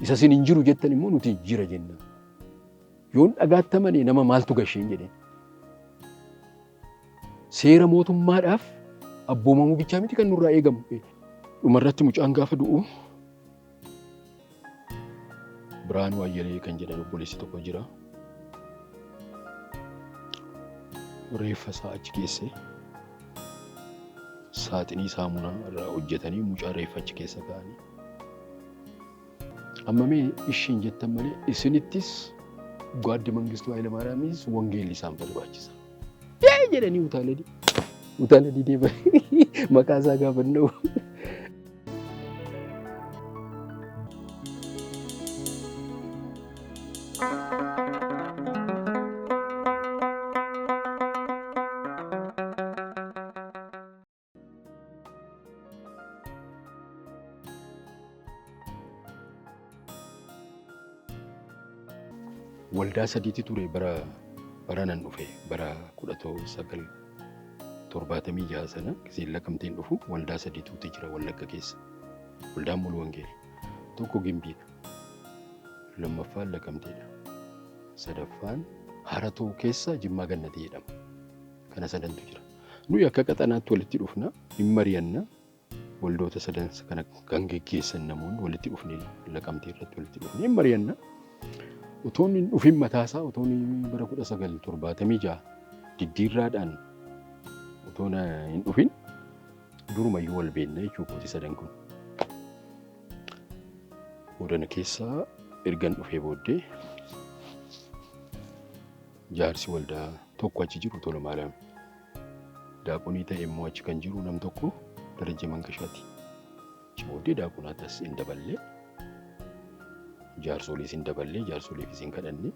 Isa sin hin jiru jettan immoo nuti jira jenna. Yoon dhagaattamanii nama maaltu gasheen jedheen. Seera mootummaadhaaf abboomamuu bichaa miti kan nurraa eegamu. Dhumarratti mucaan gaafa du'u Biraanuu Ayyalee kan jedhan obboleessi tokko jira. Reeffa isaa achi keessee saaxinii saamunaa irraa hojjetanii mucaa reeffa achi keessa kaa'anii. Amma mee ishiin jettan malee isinittis Gaaddi Mangistuu Hayilamaariyaamis wangeelli isaan barbaachisa. Jedhanii utaaladii deemanii maqaa isaa gaafannoo. Waldaa sadiitti ture bara nan dhufe bara 1976 sana gisee Lagamteen dhufu waldaa sadiituutu jira Wallagga keessa. Waldaan Mulu Wangeel tokko Gimbiidha. Lammaffaan Lagamteedha. Sadaffaan Haratoo keessa Jimmaa Gannatee jedhama. Kana sadantu jira. Nuyi akka qaxanaatti walitti dhufna hin mari'anna. Waldoota sadan kana kan geggeessan namoonni walitti dhufnee Lagamtee irratti walitti dhufnee hin mari'anna. Utuun hin dhufin mataasaa utuun bara 1976 diddiirraadhaan utuun hin dhufin durumayyuu wal beekna jechuudha sadan kun. Boodana keessaa ergan dhufee booddee jaarsi waldaa tokko achi jiru Tola Maariyaam. Daaqonii ta'e immoo achi kan jiru nam tokko Darajjee Mangashaati. Achi booddee daaqonaatas hin daballee. Jaarsolees hin daballee jaarsoliifis hin kadhanne.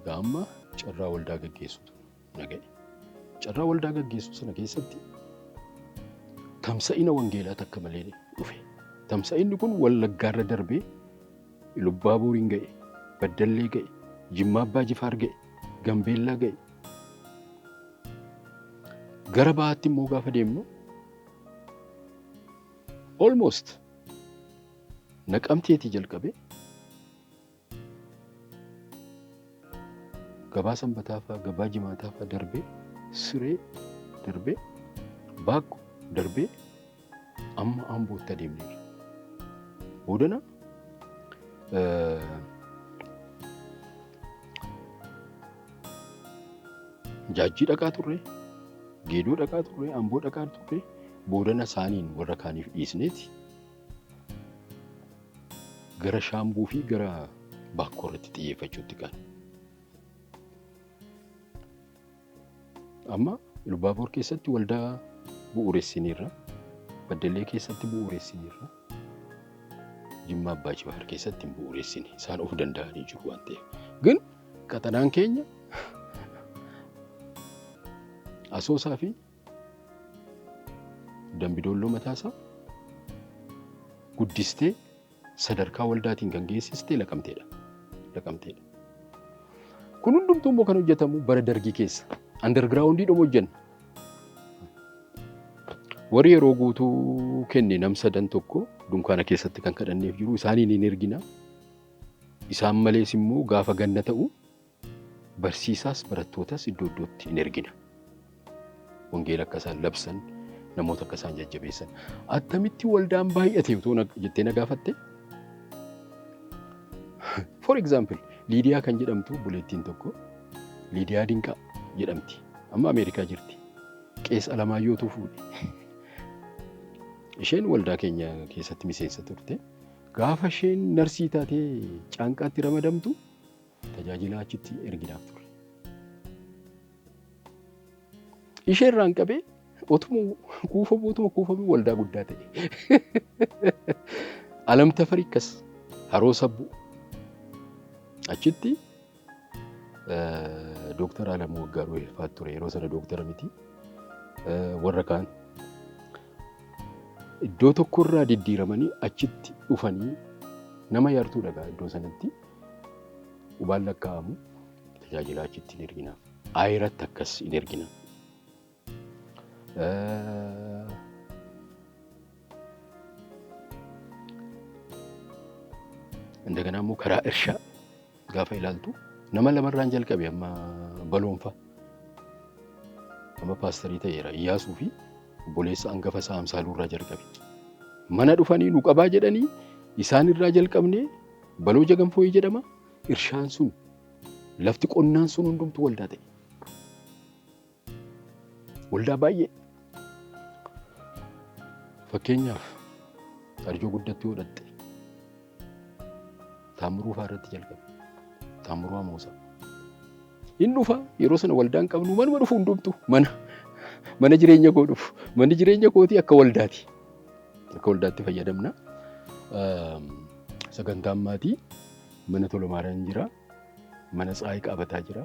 Egaa amma carraa waldaa gaggeessutu naga'e. Carraa waldaa gaggeessu sana keessatti tamsa'ina wangeelaa takka malee dhufe. Tamsa'inni kun Wallaggaarra darbee Ilubbaaboriin ga'e, Baddallee ga'e, Jimmaa Abbaa Jifaar ga'e, Gambeellaa ga'e. Gara bahaatti immoo gaafa deemnu almost Naqamteetii jalqabee gabaa Sanbataa fa'aa, gabaa Jimaataa fa'aa darbee, Siree darbee, Baakko darbee amma Ambootti adeemneerra. Boodana Jaajjii dhaqaa turre, Geedoo dhaqaa turre, Amboo dhaqaa turre, boodana isaaniin warra kaaniif dhiisneeti. Gara Shaambuu fi gara Baakkoo irratti xiyyeeffachuutti kan. Amma Ilubaaboor keessatti waldaa bu'uureessiniirra, Baddallee keessatti bu'uureessiniirra, Jimmaa Abbaa Jifaar keessatti hin bu'uureessine isaan of danda'anii jiru waan ta'eef. ግን qaxanaan keenya Asoosaa fi Dambidoolloo mataasaa guddistee sadarkaa waldaatiin kan geessistee Laqamteedha. Kun hundumtuu immoo kan hojjetamu bara Dargii keessa. Undergroundii dhuma hojjenna. Warri yeroo guutuu kenne nam sadan tokko dunkaana keessatti kan kadhanneef jiru isaaniin hin ergina. Isaan malees immoo gaafa ganna ta'u barsiisaas barattootas iddoo iddootti hin ergina. Wangeela akka isaan labsan, namoota akka isaan jajjabeessan. Attamitti waldaan baay'ate utoo jettee na gaafatte? For example, Liidiyaa kan jedhamtu buleettiin tokko Liidiyaa Dinqaa jedhamti. Amma Ameerikaa jirti. Qees Alamaayyootu fuudhe. Isheen waldaa keenya keessatti miseensa turte. Gaafa isheen narsii taatee caanqaatti ramadamtu tajaajila achitti erginaaf turre. Isheen irraan qabee kuufamuu waldaa guddaa ta'e. Alam Tafarikkas Haroo Sabbuu achitti Dooktar Alamuu Waggaaruu Elfaat ture yeroo sana dooktara miti. Warra kaan iddoo tokkorraa diddiiramanii achitti dhufanii nama yaartuu dhagaa iddoo sanatti ubaan lakkaa'amu tajaajila achitti hin erginaaf. Ayiratti akkas hin erginaaf. እንደገና immoo karaa irshaa gaafa ilaaltu nama lamarraan jalqabe amma baloonfa nama paasterii ta'eera Iyyaasuu fi obboleessa hangafa isaa Amsaaluurraa jalqabe mana dhufanii nu qabaa jedhanii isaan irraa jalqabnee baloo jagamfooyii jedhama irshaan sun lafti qonnaan sun hundumtu waldaa ta'e waldaa baay'ee fakkeenyaaf arjoo guddattuu godhatte Taamuruu faarratti jalqabe Taamuruu Amoosaa hin dhufa yeroo sana waldaan qabnu manuma dhufu hundumtu mana jireenya koo dhufu manni jireenya kootii akka waldaatti fayyadamna sagantaan maatii mana Tolomaaraan jira mana Tsaayii Qaabataa jira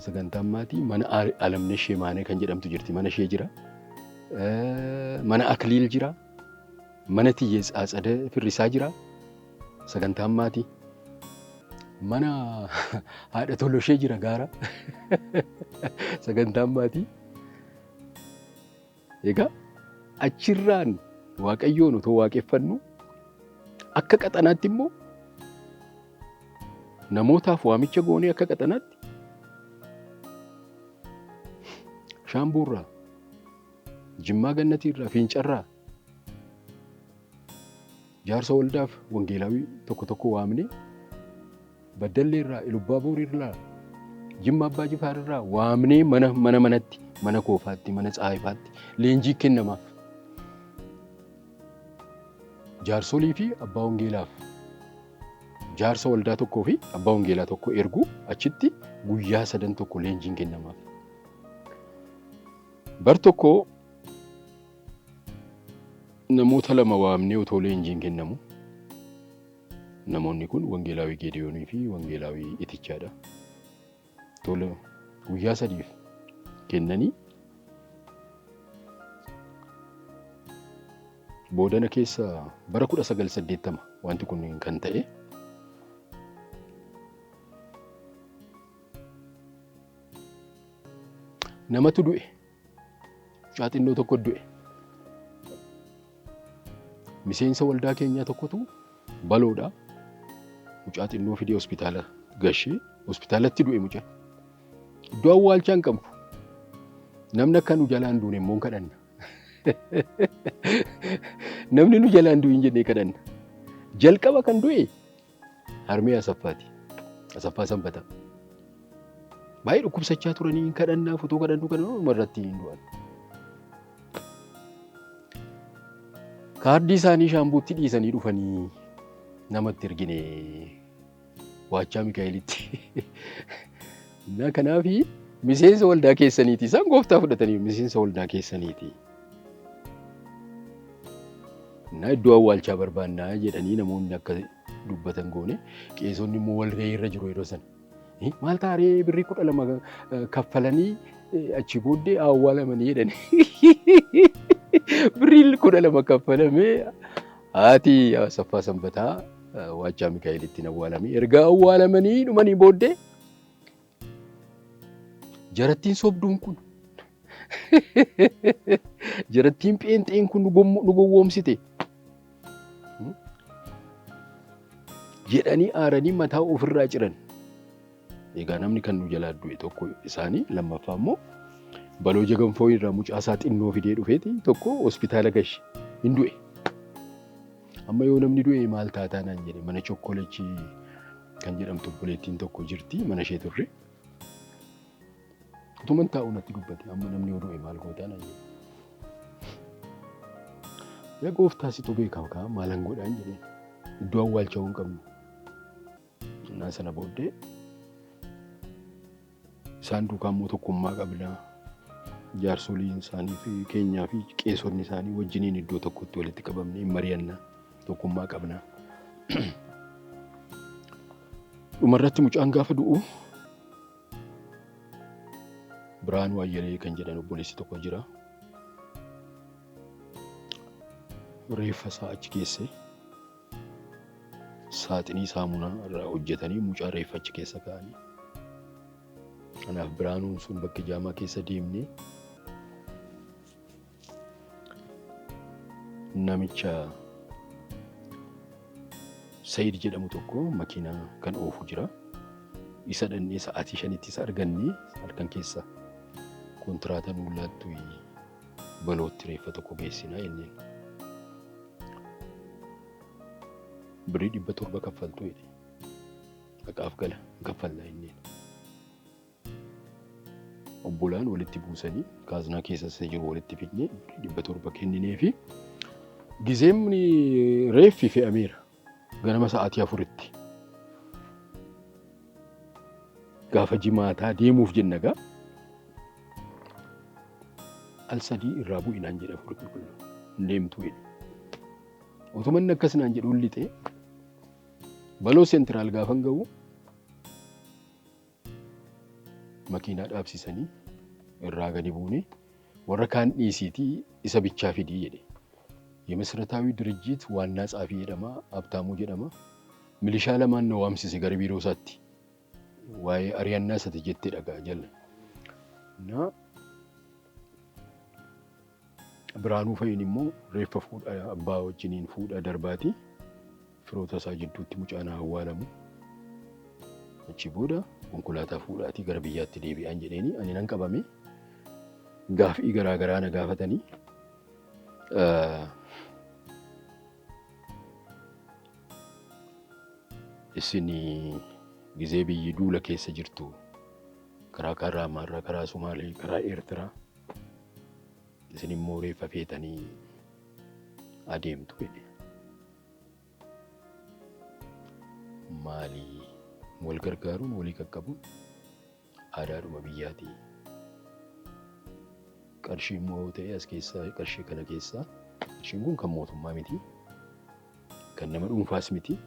sagantaan maatii mana Alamnee Sheemaanee kan jedhamtu jirti mana ishee jira mana Akliil jira mana Tiyyee Tsaatsadee Firrisaa jira sagantaan maatii mana haadha Toloshee jira gaara sagantaan maatii egaa achirraan Waaqayyoon otoo waaqeffannu akka qaxanaatti immoo namootaaf waamicha goonee akka qaxanaatti Shaambuurraa Jimmaa Gannatiirraa Fiincarraa jaarsa waldaaf wangeelaawii tokko waamne Baddalleerraa Ilubbaaboorirraa Jimma Abbaa Jifaarraa waamnee manatti mana Koofaatti mana Tsaayifaatti leenjii kennamaaf jaarsolii fi abbaa wangeelaaf jaarsa waldaa tokkoo fi abbaa wangeelaa tokko ergu achitti guyyaa 3 tokko leenjiin kennamaaf bar tokko namoota 2 waamnee otoo leenjiin kennamu namoonni kun wangeelaawii Geediyoonii fi wangeelaawii Itichaadha tola guyyaa 3 kennanii boodana keessa bara 1980 wanti kun kan ta'e namatu du'e caaxinnoo tokko du'e miseensa waldaa keenyaa tokkotu baloodha mucaa xinnoo fidee hospitaala gashee hospitaalatti du'e mucaa iddoo awwaalchaa hin qabu namni akka nu jalaan duune immoo kadhanna namni nu jalaan du'in jennee kadhanna jalqaba kan du'e harmee Asaffaati Asaffaa Sanbataa baay'ee dhukkubsachaa turanii kadhannaa fotoo kadhannu kan marratti hin du'an kaardii isaanii shaambuutti dhiisanii dhufanii namatti ergine waachaa Mikaa'elitti na kanaafi miseensa waldaa keessaniiti isaan gooftaa fudhatanii miseensa waldaa keessaniiti na iddoo awwaalchaa barbaannaa jedhanii namoonni akka dubbatan goone qeesonni immoo walgahii irra jiru yeroo sana maal taaree birrii 12 kaffalanii achi booddee awwaalamanii jedhanii birrii 12 kaffalamee haati Asaffaa Sanbataa waachaa Mikaa'elitti awwaalamanii erga awwaalamanii dhumanii booddee jarattiin sobduun kun jarattiin pheenxeen kun nu gowwoomsite jedhanii aaranii mataa ofirraa ciran egaa namni kan nu jalaa du'e tokko isaanii lammaffaa immoo baloo jagamfoo irraa mucaasaa xinnoo fidee dhufeeti tokko hospitaala gashi hin du'e amma yoo namni du'e maal taataa naan jedhe mana chokkolechi kan jedhamtu obboleettiin tokko jirti mana ishee turre utuman taa'u natti dubbate amma namni yoo du'e maal gootaa naan jedhe yaa gooftaa situ beekama kaa maalan godhaan jedhe iddoo awwaalchaa hin qabnu naa sana booddee isaan duukaa immoo tokkummaa qabna jaarsoliin isaanii fi keenyaa fi qeesonni isaanii wajjiniin iddoo tokkotti walitti qabamnee mari'anna tokkummaa qabna dhumarratti mucaan gaafa du'u Biraanuu Ayyalee kan jedhan obboleessi tokko jira reeffa isaa achi keessee saaxinii saamunaa irraa hojjetanii mucaa reeffa achi keessa kaa'anii kanaaf Biraanuun sun bakka jaamaa keessa deemnee namicha Sayid jedhamu tokko makiinaa kan oofu jira. Isa dhannee sa'aatii 5tti isa argannee halkan keessa kontiraataa nuu laattu balootti reeffa tokko geessinaa jenneen. Birrii 700 kaffaltu jedhe. Dhaqaaf gala kaffallaa jenneen. Obbolaan walitti buusanii kaaznaa keessa jiru walitti fidnee 700 kennineefi gizeemni reeffi fe'ameera. Ganama sa'aatii 4tti. Gaafa jimaataa deemuuf jenna gaa. Al sadii irraa bu'inaan jedha furii qulqulluu. Deemtuu jedhe. Otuma inni akkas naan jedhu lixee baloo seentiraal gaafan ga'u makiinaa dhaabsisanii irraa gadi buune warra kaan dhiisiitii isa bichaa fidii jedhe. የመሰረታዊ ድርጅት ዋና ጻፊ የደማ ሀብታሙ ጀደማ ሚሊሻ ለማን ነው አምሲስ ጋር ቢሮ ሳቲ ዋይ አሪያና ሰተጀት ደጋ ጀለ እና ብራኑ ፈይኒሞ ሬፈ ፉዳ አባዎችኒን ፉዳ ደርባቲ ፍሮታ ሳጅዱት ሙጫና አዋለሙ እቺ ቦዳ ኮንኩላታ ፉዳቲ ገርብያት ዴቢ አንጀኔኒ አኒናን ቀባሜ ጋፍ ኢገራገራ ነጋፈተኒ Isini gizee biyyi duula keessa jirtu karaa Amaarraa, karaa Sumaalee, karaa Eertiraa isin immoo reeffa feetanii adeemtu jedhe. Maalii wal gargaaruun walii qaqqabuun aadaadhuma biyyaati. Qarshii immoo ta'e as keessaa qarshii kana keessaa qarshiin kun kan mootummaa miti, kan nama dhuunfaas miti.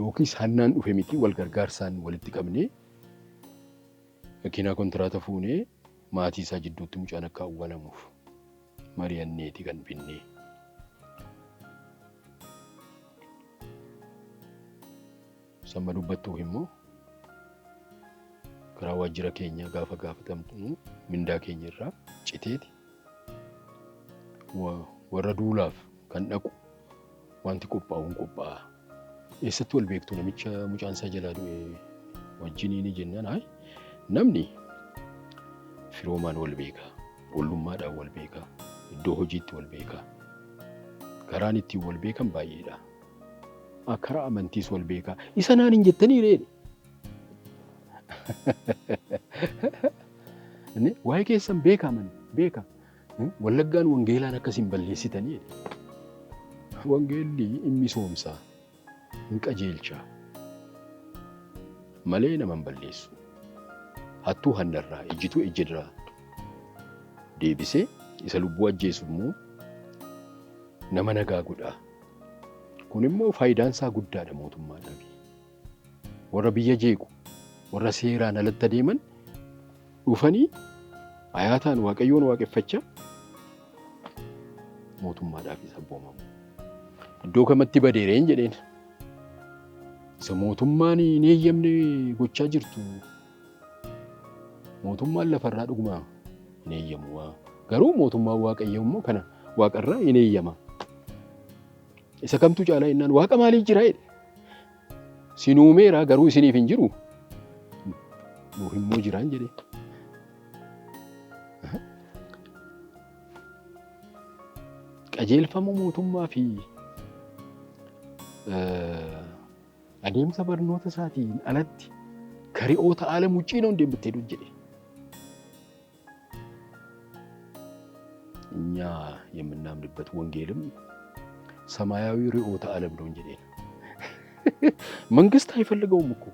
Yookiis hannaan dhufe miti wal gargaarsaan walitti qabnee makiinaa kontiraataa fuunee maatii isaa jidduutti mucaan akka awwaalamuuf mari'anneeti kan binnee. Samma dubbattuuf immoo karaa waajjira keenya gaafa gaafatamtu mindaa keenya irraa citeeti warra duulaaf kan dhaqu wanti qophaa'uun qophaa'a. Eessatti wal beektu namicha mucaan isaa jalaa du'e wajjiniin jennaan hayi namni firoomaan wal beeka, ollummaadhaan wal beeka, iddoo hojiitti wal beeka. Karaan ittiin wal beekan baay'eedha. Karaa amantiis wal beeka. Isa naan hin jettanii reedhe. Waa'ee keessan beekaman beeka. Wallaggaan wangeelaan akkasiin balleessitanii jedhe. Wangeelli inni soomsaa. Hin qajeelcha malee nama hin balleessu. Hattuu hannarraa ejjituu ejjirraa deebisee isa lubbuu ajjeesu immoo nama nagaa godha. Kun immoo faayidaan isaa guddaadha mootummaadhaaf. Warra biyya jeequ warra seeraan alatti adeeman dhufanii ayaataan waaqayyoon waaqeffachaa mootummaadhaaf isa boomamu. Iddoo kamatti badeereen jedheen. Isa mootummaan hin eeyyamne gochaa jirtu mootummaan lafarraa dhuguma hin eeyyamu. Garuu mootummaan waaqayyoo immoo kana waaqarraa hin eeyyama. Isa kamtu caalaa jennaan waaqa maalii jira jedhe. Sinuumeera garuu isiniif hin jiru. Nuuf immoo jiraan jedhe. Qajeelfama mootummaa fi adeemsa barnoota isaatiin alatti kari'oota ዓለም ውጪ ነው እንደምትሄዱ jedhe. እኛ የምናምንበት ወንጌልም ሰማያዊ ርዕዮተ ዓለም ነው እንጂ መንግስት አይፈልገውም እኮ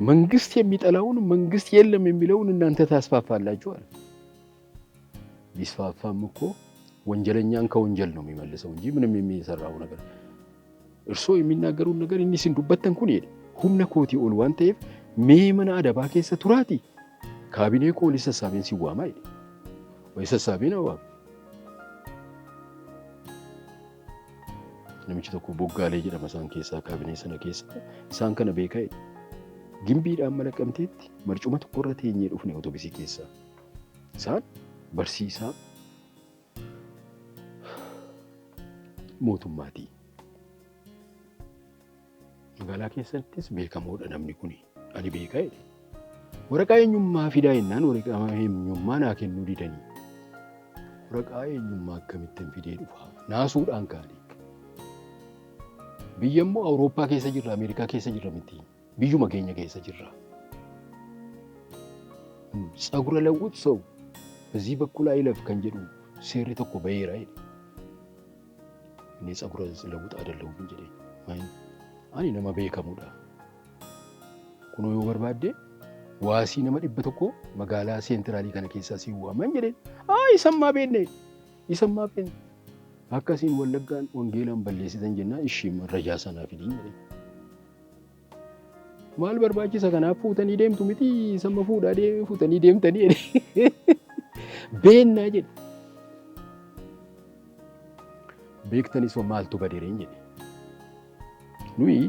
መንግስት የሚጠላውን መንግስት የለም የሚለውን እናንተ ታስፋፋላችሁ አለ። ቢስፋፋም እኮ ወንጀለኛን ከወንጀል ነው የሚመልሰው እንጂ ምንም የሚሰራው ነገር እርሶ የሚናገሩን ነገር እኒ ሲንዱበተን ኩን ይሄ ሁምነ ኮቲ ኦል ዋን ተይፍ ሜመና አደባ ከሰ ቱራቲ ካቢኔ ኮሊ ሰሳቤን ሲዋማ ይሄ ወይ ሰሳቤ ነው namichi tokko boggaalee jedhama isaan keessaa kaabinee sana keessa isaan kana beekaa gimbiidhaan malaqamteetti marcuma tokko irra teenyee dhufne otobisii keessaa isaan barsiisaa mootummaatii. Magaalaa keessattis beekamoodha namni kuni. Ani beekaa jedhe. Waraqaa eenyummaa fidaa jennaan waraqaa eenyummaa naa kennuu didanii. Waraqaa eenyummaa akkamittiin fidee dhufa? Naasuudhaan kaanii. Biyya immoo Awurooppaa keessa jirra, Ameerikaa keessa jirra miti. Biyyuma keenya keessa jirra. Tsagura lawwut ሰው በዚህ በኩል አይለፍ kan jedhu seerri tokko baheera jedhe. Inni tsagura lawwut አይደለሁም jedhe. Ani nama beekamuudha. Kunoo yoo barbaadde waasii nama 100 magaalaa seentiraalii kana keessaa si waaman jedhe. Isammaa beenne. Akkasiin Wallaggaan wangeelaan balleessitan jennaan ishii rajaa sanaa fidii jedhe. Maal barbaachisa kanaaf fuutanii deemtu miti samma fuudhaa fuutanii deemtanii jedhe. Beennaa jedhe. Beektanis maaltu badeereen jedhe. Nuyi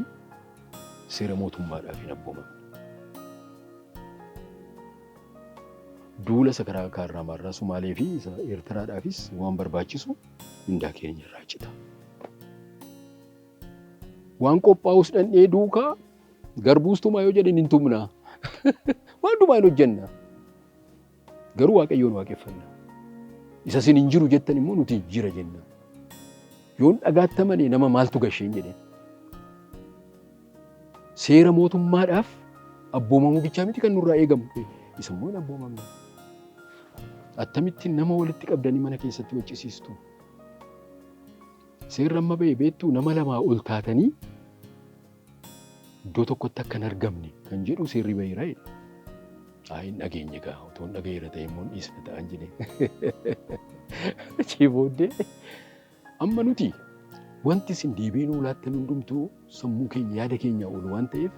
seera mootummaadhaaf hin abboomamne. Duula sakaraa kaarraamarraa Sumaalee fi Eertiraadhaafis waan barbaachisu mindaa keenya irraa cita. Waan qophaa'us dhandhee duukaa garbuustumaa yoo jedhan hin tumnaa. Waan dhumaa hin hojjenna. Garuu Waaqayyoon waaqeffanna. Isa isin hin jiru jettan immoo nuti jira jenna. Yoon dhagaattamanii nama maaltu gasheen jedheen. Seera mootummaadhaaf abboomamuu bichaa miti kan nurraa eegamu. Isa immoo hin abboomamne. Attamitti nama walitti qabdanii mana keessatti waccisiistu. Seerri amma ba'e beektuu nama lamaa ol taatanii iddoo tokkotti akka hin argamne kan jedhu seerri baheera jedhe. Hin dhageenye gaa otoo hin dhagaheera ta'e immoo dhiisna ta'an jedhe. Achii booddee amma nuti wanti isin deebiin laattan hundumtuu sammuu keenya yaada keenya oolu waan ta'eef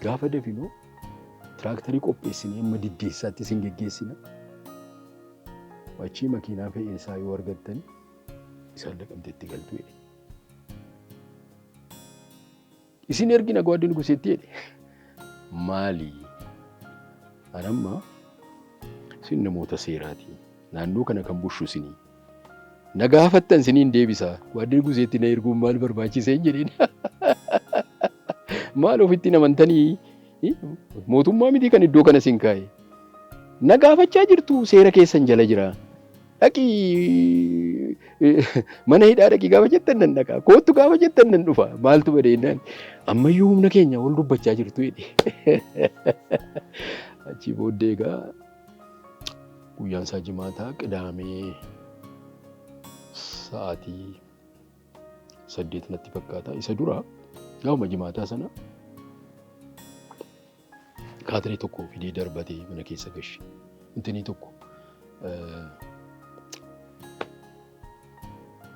gaafa dafinoo tiraaktarii qopheessinee amma diddeessaatti isin geggeessina. Achii makiinaa fe'iinsaa yoo argattan isaan Naqamteetti galtu jedhe. Isin ergina Gwaaddi Nuguseetti jedhe. Maali? Anamma isin namoota seeraati. Naannoo kana kan bushu isinii. Na gaafattan isiniin deebisa. Gwaaddi Nuguseetti na erguun maal barbaachiseen jedheen. Maal ofitti namantanii mootummaa miti kan iddoo kana isin kaa'e. Na gaafachaa jirtu seera keessan jala jira. Dhaqii mana hidhaa dhaqii gaafa jettan nan dhaqa. Kootu gaafa jettan nan dhufa. Maaltu badeennaan ammayyuu humna keenya wal dubbachaa jirtu jedhe. Achii booddee egaa guyyaan isaa jimaataa Qidaamee sa'aatii 8 natti fakkaata. Isa dura gaafuma jimaataa sana kaadiree tokko fidee darbatee mana keessa gashe. Intinii tokko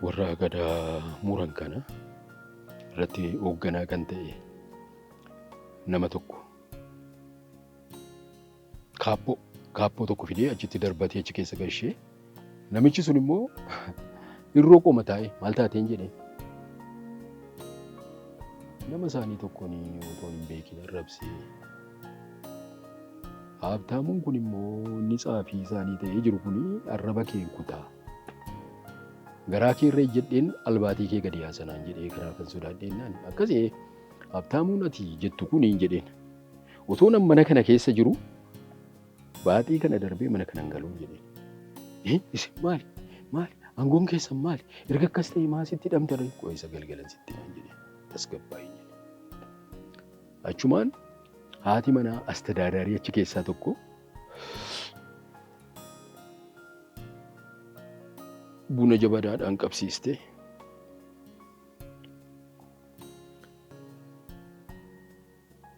warra gadaa muran kana irratti hoogganaa kan ta'e nama tokko kaappoo tokko fidee achitti darbatee achi keessa gashee namichi sun immoo irroo qoma taa'e maal taateen jedheen. Nama isaanii tokkoon otoo hin beekin arrabsee. Haabtaamuun kun immoo inni tsaafii isaanii ta'ee jiru kun arraba kee kutaa. Garaa kee irra jedheen albaatii kee gadi yaasanaan jedhee karaa kan sodaadheennaan akkasii haabtaamuun ati jettu kun jedheen. Otoo nam mana kana keessa jiru baaxii kana darbee mana kana hin galuun jedheen. Isin maali? Aangoon keessan maali? Erga akkas ta'e maasitti hidhamtare qo'isa galgalan sitti maan jedheen. Tasgabbaa'ii jedheen. Achumaan haati manaa astadaadaarii achi keessaa tokko buna jabadaadhaan qabsiiste.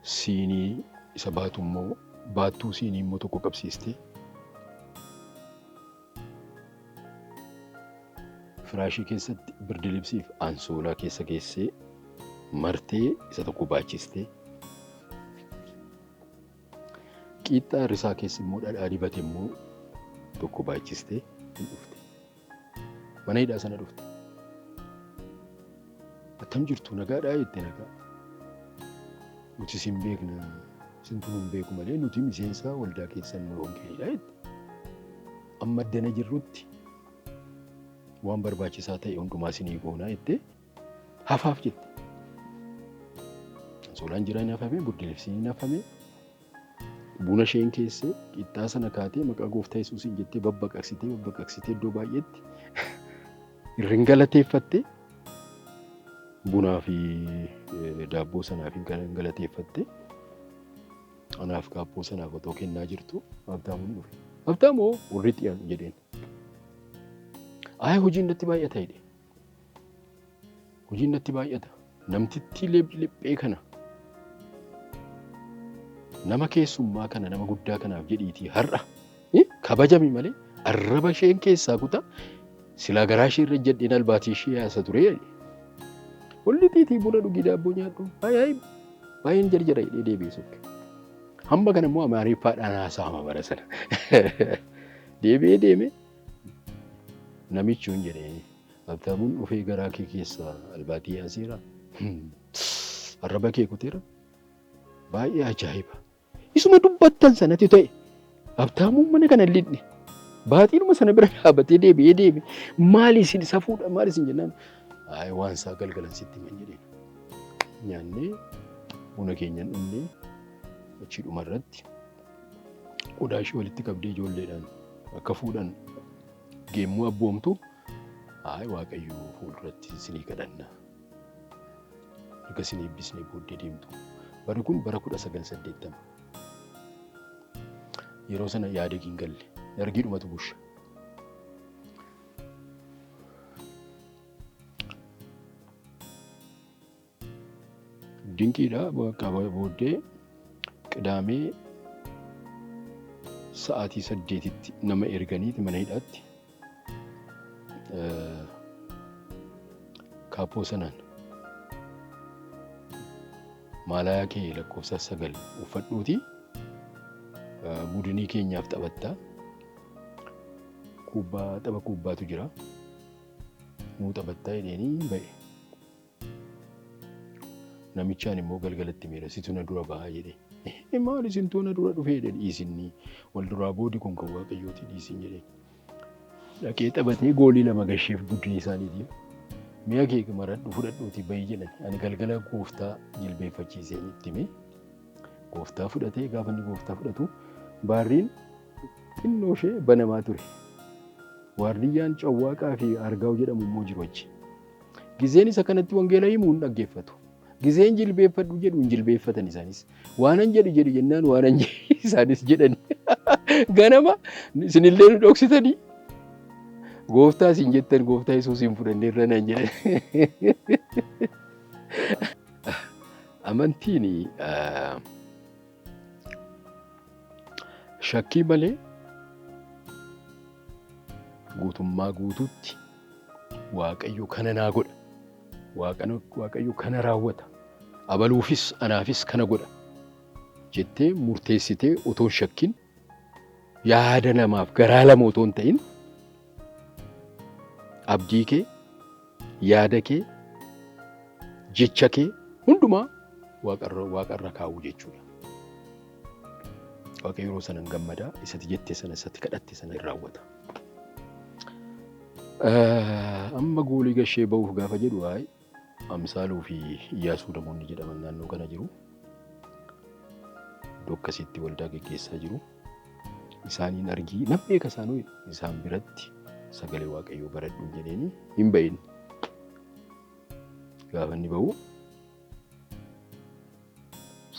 Siinii isa baatu immoo baattuu siinii immoo tokko qabsiiste. Firaashii keessatti birdi libsiif ansoolaa keessa geessee martee isa tokko baachiste. Qiixxaa risaa keessa immoo dhadhaa dibate immoo tokko baachiste hin dhufte. Mana hidhaa sana dhufte. Attam jirtu nagaadhaa jettee nagaa. Nuti isin beekna, isin kun hin beeku malee nuti miseensa waldaa keessan nu hongeedha jette. amma addana jirrutti waan barbaachisaa ta'e hundumaa isinii goonaa jettee hafaaf jette. Solaan jiraan hafamee buddeelfsiin hafamee buna isheen keessee qixxaa sana kaatee maqaa gooftaa Yesuusiin jettee babbaqaqsitee iddoo baay'eetti irrin galateeffattee bunaa fi daabboo sanaaf kan galateeffattee anaaf kaappoo sanaaf otoo kennaa jirtu Habtaamuun dhufe. Habtaamoo warri xiyaan jedheen. Hojiin natti baay'ata jedhe. Hojiin natti baay'ata. Namtittii liphee kana nama keessummaa kana nama guddaa kanaaf jedhiitii har'a kabajami malee arraba isheen keessaa kutaa silaa garaa ishee irra jedheen albaatii ishee yaasa ture. Walli xiitii buna dhugii daabboo nyaadhu baay'een jarjara jedhee deebi'ee hamma kana immoo Amaariffaadhaan haasa'ama bara sana. Deebi'ee deeme namichuun jedhee Habtaamuun dhufee garaa kee keessaa albaatii yaaseera. Arraba kee kuteera. Baay'ee ajaa'iba. Isuma dubbattan sanatti ta'e Habtaamuun mana kana lixne baatiinuma sana bira dhaabatee deebi'ee maali isin safuudha maali isin jennaan waan isaa galgalan sitti himan jedheen. Nyaannee buna keenyan dhunnee achi dhumarratti qodaa ishee walitti qabdee ijoolleedhaan akka fuudhan geemmuu abboomtu Waaqayyo fuulduratti isinii kadhanna. Erga isin eebbisnee booddee deemtu. Bari kun bara 1980. Yeroo sana yaada hin galle. Dargiidhumatu busha. Dinqiidha booddee Qidaamee sa'aatii 8tti nama erganiiti mana hidhaatti kaappoo sanaan maalayaa kee lakkoofsa 9 uffadhuuti budinii keenyaaf taphattaa tapha kubbaatu jira nuu taphattaa jedheenii ba'e. Namichaan immoo galgalatti miira situ na dura bahaa jedhee. Maali isin toona dura dhufee dhiisinni wal duraa boodi kun kan Waaqayyooti dhiisin jedhee. Dhaqee taphatee goolii 2 gasheef guddinii isaaniitiif. Mi'a kee maradhu fudhadhuuti bayi jedhan. Ani galgala gooftaa jilbeeffachiiseen itti himee gooftaa fudhatee gaafa inni gooftaa fudhatu baarriin xinnoo ishee banamaa ture. Waardiyyaan Cawwaaqaa fi Argaa'u jedhamu immoo jiru achi. Gizeen isa kanatti wangeela himuu hin dhaggeeffatu. Gizeen jilbeeffadhu jedhu hin jilbeeffatan isaanis. Waanan jedhu jennaan waanan isaanis jedhani. Ganama isinillee nu dhoksitanii. Gooftaa isin jettan gooftaa Yesuusiin fudhannee irra naan jedhan. Amantiin shakkii malee guutummaa guutuutti Waaqayyo kana naa godha. Waaqayyo kana raawwata. Abaluufis anaafis kana godha. Jettee murteessitee otoo shakkin yaada namaaf garaa lama otoo hin ta'in abdii kee, yaada kee, jecha kee hundumaa waaqarra kaa'uu jechuudha. Waaqayyo yeroo sana gammadaa isatti jettee sana isatti kadhatte sana hin raawwata. Amma goolii gashee ba'uuf gaafa jedhu Amsaaluu fi Iyyaasuu namoonni jedhaman naannoo kana jiru. Iddoo akkasitti waldaa gaggeessaa jiru. Isaaniin argii nan beeka isaan biratti sagalee Waaqayyoo baradhu jedheenii hin ba'in. Gaafa inni ba'u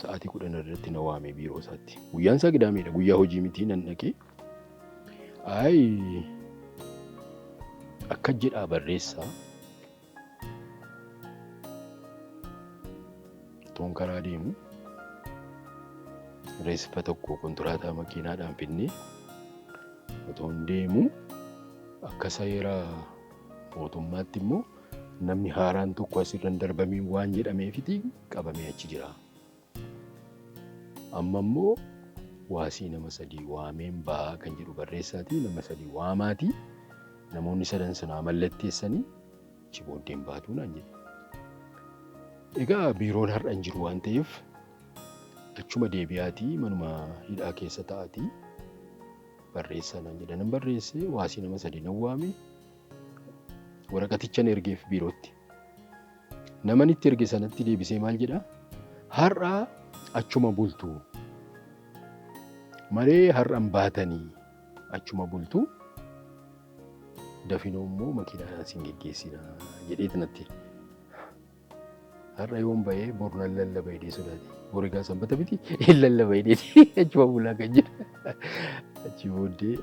sa'aatii 10 irratti na waamee biiroo isaatti. Guyyaan isaa Qidaameedha. Guyyaa hojii mitii nan dhaqee akka jedhaa barreessaa toon karaa deemu reessifa tokko kontiraataa makiinaadhaan finnee otoon deemu akka seera mootummaatti immoo namni haaraan tokko asirra darbamee waan jedhameefiti qabamee achi jira. Amma immoo waasii nama 3 waameen ba'aa kan jedhu barreessaatii nama 3 waamaatii. Namoonni 3 sanaa mallatteessanii achi booddeen baatu naan jedhe. Egaa biiroon har'a hin jiru waan ta'eef achuma deebi'aatii manuma hidhaa keessa taa'aatii barreessaa naan jedha. Nan barreessee waasii nama 3 nan waame waraqatichan ergeef biirootti. Naman itti erge sanatti deebisee maal jedhaa? Har'aa achuma bultuu malee har'an baatanii achuma bultuu dafinoo immoo makiinaa isin geggeessinaa jedheeti natti. Har'a yoon bahee bor nan lallaba jedhee sodaate. Bor egaa sanbata miti hin lallaba jedheeti achuma bulaa kan jedha. Achi booddee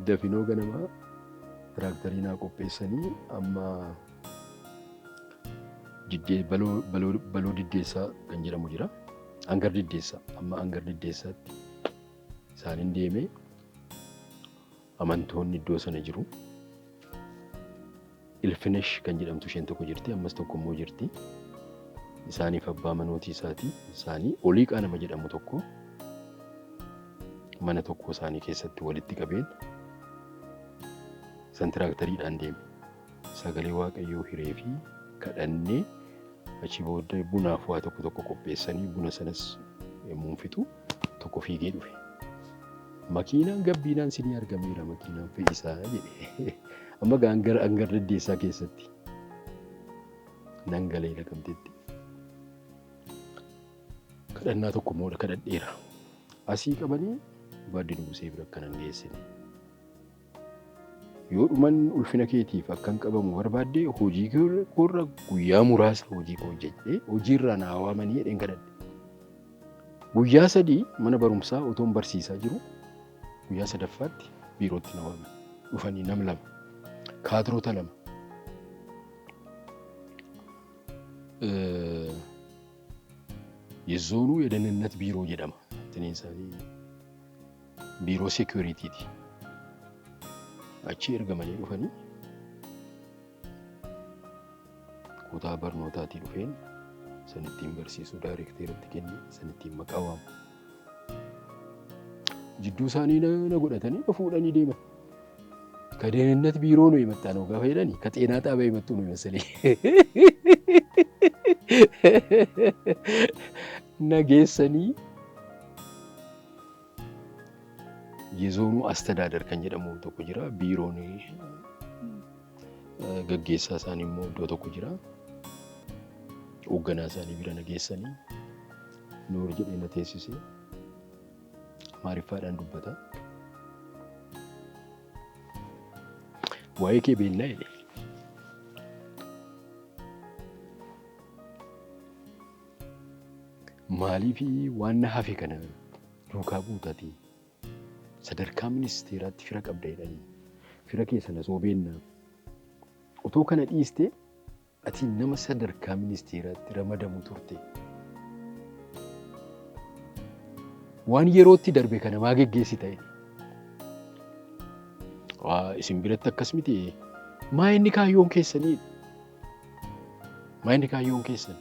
dafinoo ganamaa tiraaktarii naa qopheessanii amma baloo diddeessaa kan jedhamu jira. Hangar diddeessaa. Amma hangar diddeessaatti isaaniin deemee amantoonni iddoo sana jiru. Ilfinesh kan jedhamtu isheen tokko jirti. Ammas tokko immoo jirti. Isaaniif abbaa manootii isaatii. Isaanii Oliiqaa nama jedhamu tokko mana tokko isaanii keessatti walitti qabeen san tiraakteriidhaan deeme. Sagalee Waaqayyoo hiree fi kadhannee achi booddee bunaaf waa tokko qopheessanii buna sanas yommuu fitu tokko fiigee dhufe. Makiinaan gabbiinaan sinii argameera makiinaan fe'isaa jedhe. Amma hangar diddeessaa keessatti nan galee Naqamteetti. Kadhannaa tokko immoo kadhadheera. Asii qabanii Baaddi Nugusee bira akkan hin geessine. Yoo dhuman ulfina keetiif akkan qabamu barbaadde hojii koorra guyyaa muraasa hojii koo hojjedhee hojiirraa na waamanii jedheen kadhadhe. Guyyaa 3 mana barumsaa otoon barsiisaa jiru guyyaa 3ffaatti biirootti na waaman. Dhufanii nam 2 kaadrota 2. የዞኑ የደህንነት ቢሮ jedhama. Tineensaanii biiroo security'ti. Achi ergamanii dhufanii kutaa barnootaatii dhufeen sanittiin barsiisuu daayirekteeratti kennee sanittiin maqaa waamu. Jidduu isaanii na godhatanii fuudhanii deeman. ከደህንነት ቢሮ ነው የመጣ ነው ጋር ሄደን ከጤና ጣቢያ የመጡ ነው መሰለኝ ነገሰኒ የዞኑ አስተዳደር ከንጀደሙ ተቆ ጅራ ቢሮ ነው ገገሳ ሳኒሞ ዶ ተቆ ጅራ ኦገና ሳኒ ቢራ ነገሰኒ ኖር ጀደነ ተሲሲ ማሪፋዳን ዱበታ waa'ee kee beeknaa jedhe. Maaliifi waan hafe kana duukaa buutaati sadarkaa ministeeraatti fira qabda jedhanii fira keessa na soobeenna otoo kana dhiiste ati nama sadarkaa ministeeraatti ramadamu turte waan yerootti darbe kana maa geggeessi ta'e. Isin biratti akkas miti maa inni kaayyoon keessanii maa inni kaayyoon keessan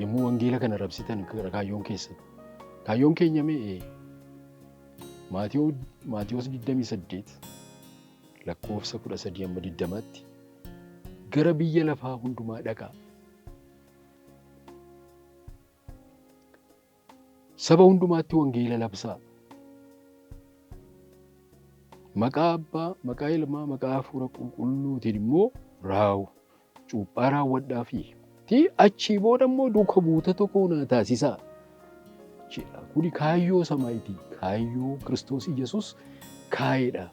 yommuu wangeela kana rabsitan kaayyoon keessan kaayyoon keenya mee Maatiyos 28 lakkoofsa 13 amma 20tti gara biyya lafaa hundumaa dhaqaa saba hundumaatti wangeela labsaa maqaa abbaa maqaa ilmaa maqaa hafuura qulqulluutiin immoo cuuphaa raawwadhaa fi achii booda immoo duuka buuta tokko na taasisaa. Kuni kaayyoo samaayiti kaayyoo Kiristoos Yesuus kaayedha.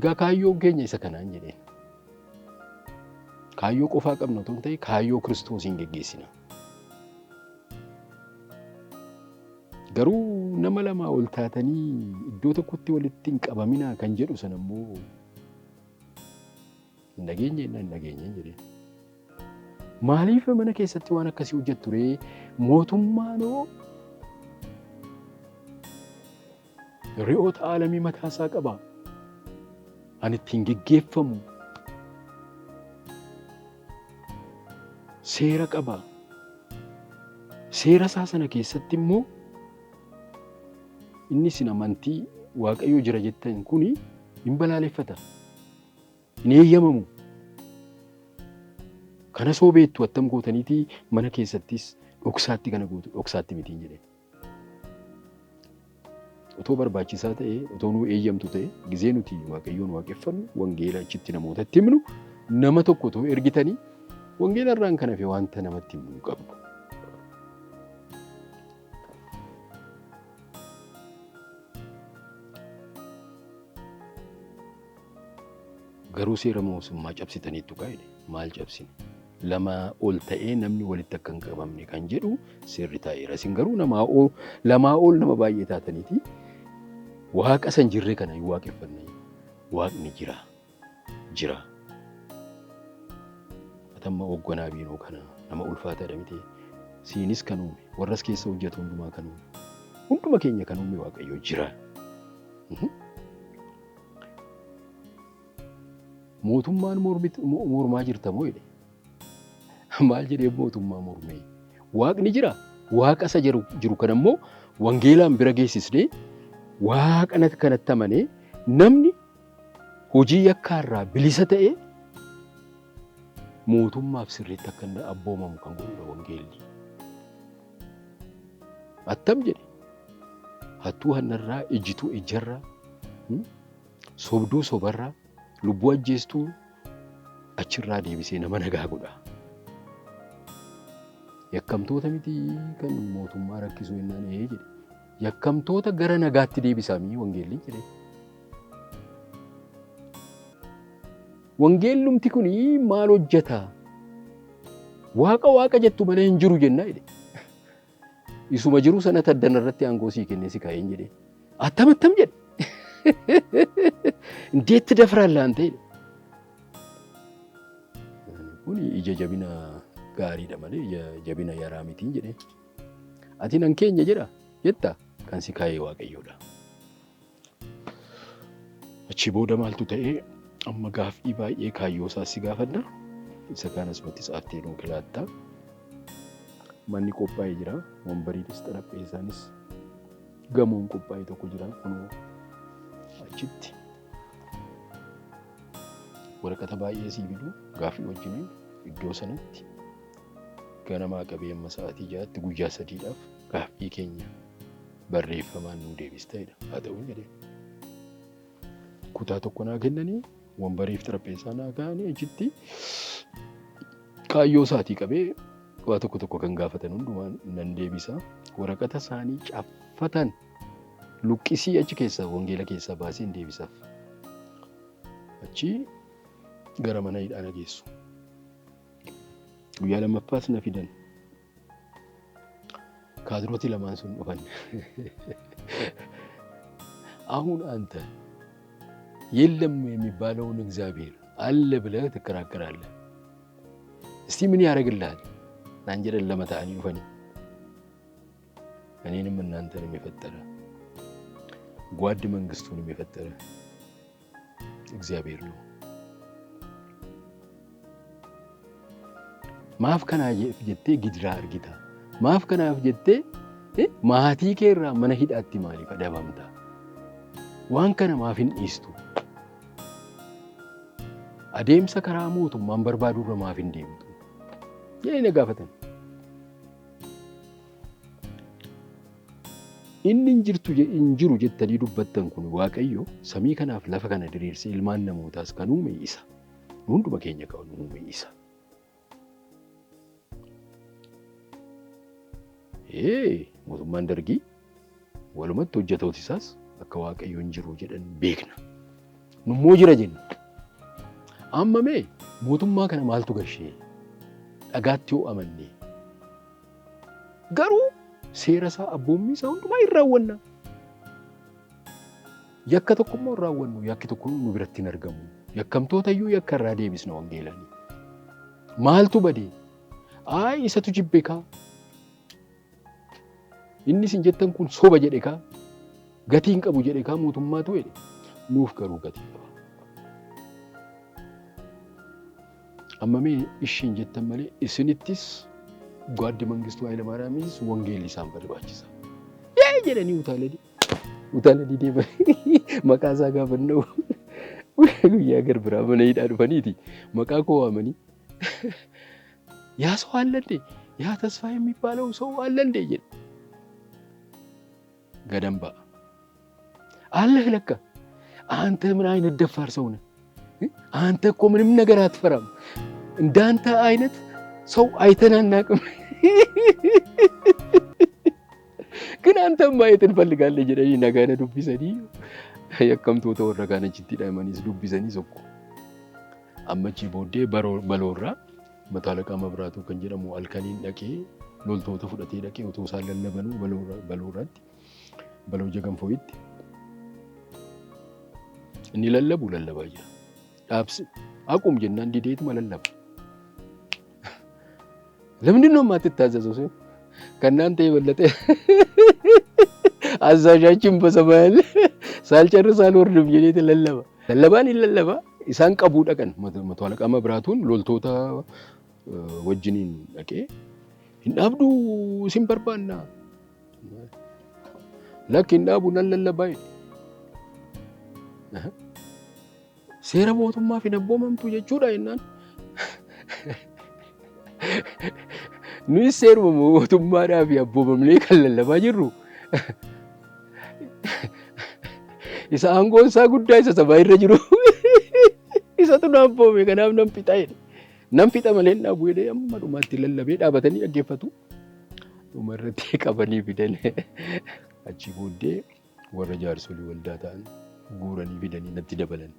Egaa kaayyoon keenya isa kanaan jedheen. Kaayyoo qofaa qabna otoo hin ta'in kaayyoo Kiristoosiin geggeessina. Garuu nama lama ol taatanii iddoo tokkotti walitti hin qabaminaa kan jedhu sana immoo hin dhageenye jedhee. Maaliif mana keessatti waan akkasii hojjettu ree mootummaanoo re'oota aalamii mataasaa qaba. Ani ittiin geggeeffamu seera qaba. Seera isaa sana keessatti immoo inni sin amantii Waaqayyoo jira jettan kuni hin balaaleffata. Hin eeyyamamu. Kana soobeettu attam gootaniiti mana keessattis dhoksaatti kana gootu dhoksaatti mitiin jedhe. otoo barbaachisaa ta'e otoo nuu eeyyamtu ta'e gizee nuti waaqayyoon waaqeffannu wangeela achitti namootatti himnu nama tokko otoo ergitanii wangeela irraan kan hafe wanta namatti himnu qabdu. Garuu seera mootummaa cabsitaniitu qaa'edha. Maal cabsine? Lamaa ol ta'ee namni walitti akka hin qabamne kan jedhu seerri taa'eera. Isin garuu lamaa ol nama baay'ee taataniiti waaqa san jirree kana hin waaqeffanne. Waaqni jira. Atamma hoogganaa biinoo kana nama ulfaataadha miti. Siinis kan uume warras keessa hojjetu hundumaa kan uume hunduma keenya kan uume waaqayyo jira. Mootummaan mormaa jirta moo jedhe? Maal jedhee mootummaa mormee? Waaqni jira. Waaqa isa jiru kan ammoo wangeelaan bira geessisnee waaqa kanatti amanee namni hojii yakkaarraa bilisa ta'ee mootummaaf sirriitti akka inni abboomamu kan godhudha wangeelli. Attam jedhe? Hattuu hannarraa, ejjituu ejjarraa, sobduu sobarraa, lubbuu ajjeestuu achirraa deebisee nama nagaa godha. Yakkamtoota miti kan mootummaa rakkisuu jennaan jedhe. Yakkamtoota gara nagaatti deebisaamii wangeelli jedhe. Wangeellumti kun maal hojjeta? Waaqa jettu malee hin jiru jenna jedhe. Isuma jiru sana taddan irratti aangoo sii kennee si kaa'een jedhe. Attam jedhe. Ndeetti dafraan laan ta'e. Kun ija jabina gaariidha malee ija jabina yaraa mitiin jedhe. Ati nan keenya jedha jetta kan si kaa'ee waaqayyoodha. Achi booda maaltu ta'ee amma gaaffii baay'ee kaayyoo isaas si gaafadha. Isa kanas matti sa'aaftee nuu kilaatta. Manni qophaa'ee jira. Wambariinis xarapheessaanis gamoon qophaa'ee tokko jira. Kunoo achitti waraqata baay'ee sii fidu gaaffii wajjin iddoo sanatti ganamaa qabee amma sa'aatii 6tti guyyaa 3dhaaf gaaffii keenya barreeffamaan nuu deebista'edha. Haa ta'u jedhee kutaa tokko naa kennanii wambariif xarapheessaa naa kaa'anii achitti kaayyoo isaatii qabee waa tokko kan gaafatan hundumaan nan deebisa. Waraqata isaanii caffatan luqqisii achi keessaa wangeela keessaa baasee hin deebisaaf. Achi gara mana hidhaa geessu. Guyyaa lammaffaas na fidan. Kaadirooti lamaan sun dhufan. አሁን አንተ የለም የሚባለውን እግዚአብሔር አለ ብለህ ትከራከራለህ። እስቲ ምን ያደርግልሃል? አንጀረን ለመታኒ ይፈኒ እኔንም እናንተንም የፈጠረ ጓድ መንግስቱንም የፈጠረ እግዚአብሔር ነው። ማፍ ከናየ ፍጀቴ ግድራ አርጊታ ማፍ ከናፍ ጀቴ ማሃቲ ኬራ መነ ሂዳቲ ማሊ ፈዳባምታ ዋን ከነ ማፊን ኢስቱ አዴምሰ ከራሞቱ ማን በርባዱ ማፊን ዴምቱ የኔ ጋፈተን injiru jettanii dubbattan kun waaqayyo samii kanaaf lafa kana diriirsee ilmaan namootaas kan uume isa. Hunduma keenya kan uume isa. Mootummaan dargii walumatti hojjetooti isaas akka waaqayyo injiru jedhan beekna. Nummoo jira jenna. Amma mee mootummaa kana maaltu galshee dhagaatti yoo amanne garuu seera isaa abboommi isaa hundumaa hin raawwanna. Yakka tokkummaa hin raawwannu, yakki tokko nu biratti hin argamu. Yakkamtoota iyyuu yakka irraa deebisna wangeelanii. Maaltu badee? Isatu jibbe kaa. Inni isin jettan kun soba jedhe kaa. Gatii hin qabu jedhe kaa mootummaatu jedhe. Nuuf garuu gatii qaba. Amma mee ishiin jettan malee isinittis ጓድ መንግስቱ ኃይለ ማርያምስ ወንጌል ይሳም በልባችሳ የጀለኒ ኡታለዲ ዲበ መቃዛ ጋበነው ያገር ብራ ምን ይዳዱ ፈኒቲ መቃኮ አመኒ ያ ሰው አለ እንዴ ያ ተስፋ የሚባለው ሰው አለ እንዴ ገደምባ አለህ ለካ አንተ ምን አይነት ደፋር ሰው ነህ? አንተ እኮ ምንም ነገር አትፈራም። እንዳንተ አይነት ሰው አይተን አናውቅም። ግን አንተም ማየት እንፈልጋለን ጀደኒ ነጋነ ዱቢሰኒ yakkamtoota warra kaan achitti hidhamanis dubbisanii tokko ammachi booddee baloorraa mataa laqaa mabraatuu kan jedhamu halkaniin dhaqee loltoota fudhatee dhaqee otoo isaan lallabanuu baloorraatti baloo jaganfooyitti inni lallabaa jira. Dhaabsi aqum jennaan dideetuma lallaba. ለምንድን ነው የማትታዘዘው? ሰው ከእናንተ የበለጠ አዛዣችን በሰማይ አለ። ሳልጨርስ አልወርድም የኔ ለለባን ይለለባ ኢሳን ቀቡ ደቀን መቶ አለቃ መብራቱን ሎልቶታ ወጅኒን ደቄ እንዳብዱ ሲምበርባና ለክ እንዳቡ ነለለባይ ሴራ ሞቱማ ፊነቦመምቱ ጀቹዳ ይናን ኑይ ሴሩ ሞቱማ ዳቢ አቦበምኔ ከለለባ ጅሩ isa aangoon isaa guddaa isa sabaa irra jiru isatu naaffoome kanaaf nan fixa jedhe nan fixa malee hin dhaabu jedhee amma dhumaatti lallabee dhaabatanii dhaggeeffatu dhuma irratti qabanii fidan achi booddee warra jaarsolii waldaa ta'an guuranii fidanii natti dabalan.